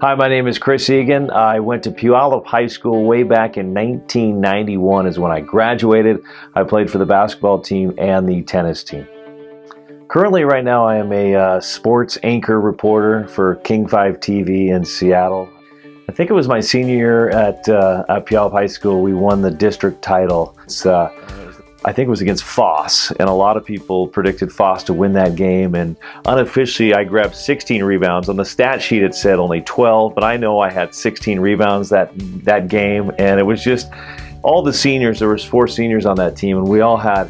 Hi, my name is Chris Egan. I went to Puyallup High School way back in 1991 is when I graduated. I played for the basketball team and the tennis team. Currently, right now, I am a sports anchor reporter for King 5 TV in Seattle. I think it was my senior year at Puyallup High School. We won the district title. I think it was against Foss, and a lot of people predicted Foss to win that game, and unofficially I grabbed 16 rebounds. On the stat sheet it said only 12, but I know I had 16 rebounds that game, and it was just all the seniors. There was 4 seniors on that team, and we all had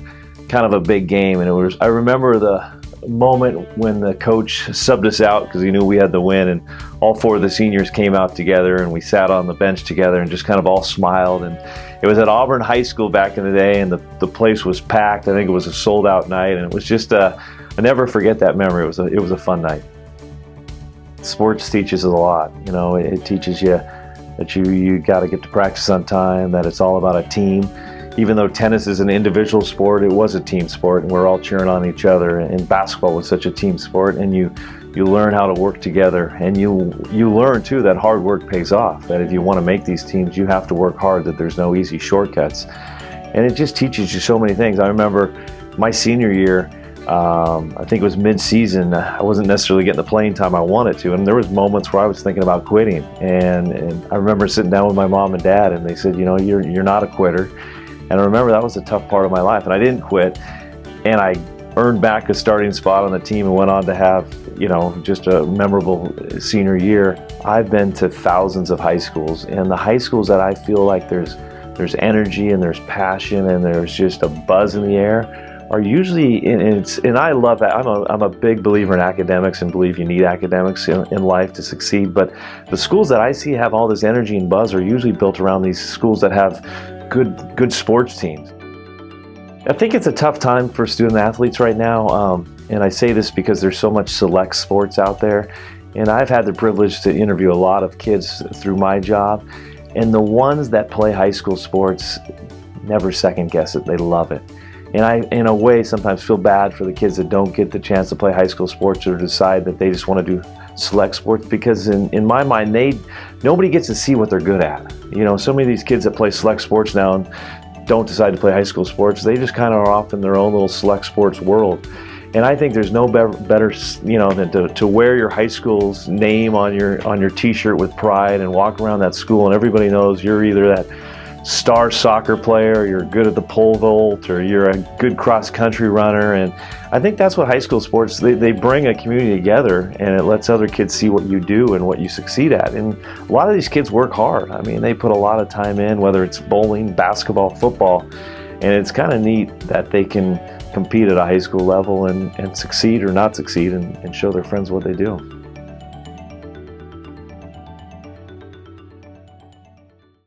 kind of a big game, and I remember the moment when the coach subbed us out because he knew we had the win, and all 4 of the seniors came out together and we sat on the bench together and just kind of all smiled. And it was at Auburn High School back in the day, and the place was packed. I think it was a sold out night, and it was just I never forget that memory. It was a fun night. Sports teaches us a lot. You know, it teaches you that you got to get to practice on time, that it's all about a team. Even though tennis is an individual sport, it was a team sport, and we're all cheering on each other. And basketball was such a team sport, and you learn how to work together, and you learn too that hard work pays off. That if you want to make these teams, you have to work hard. That there's no easy shortcuts, and it just teaches you so many things. I remember my senior year. I think it was mid-season. I wasn't necessarily getting the playing time I wanted to, and there was moments where I was thinking about quitting. And I remember sitting down with my mom and dad, and they said, "You know, you're not a quitter." And I remember that was a tough part of my life, and I didn't quit, and I earned back a starting spot on the team and went on to have, you know, just a memorable senior year. I've been to thousands of high schools, and the high schools that I feel like there's energy and there's passion and there's just a buzz in the air are usually, and I love that. I'm a big believer in academics and believe you need academics in life to succeed, but the schools that I see have all this energy and buzz are usually built around these schools that have good sports teams. I think it's a tough time for student athletes right now, and I say this because there's so much select sports out there, and I've had the privilege to interview a lot of kids through my job, and the ones that play high school sports never second guess it. They love it. And I, in a way, sometimes feel bad for the kids that don't get the chance to play high school sports or decide that they just want to do select sports, because in my mind, nobody gets to see what they're good at. You know, so many of these kids that play select sports now and don't decide to play high school sports, they just kind of are off in their own little select sports world. And I think there's no better, you know, than to wear your high school's name on your t-shirt with pride and walk around that school, and everybody knows you're either that star soccer player, or you're good at the pole vault, or you're a good cross-country runner. And I think that's what high school sports, they bring a community together, and it lets other kids see what you do and what you succeed at. And a lot of these kids work hard. I mean, they put a lot of time in, whether it's bowling, basketball, football, and it's kind of neat that they can compete at a high school level and succeed or not succeed and show their friends what they do.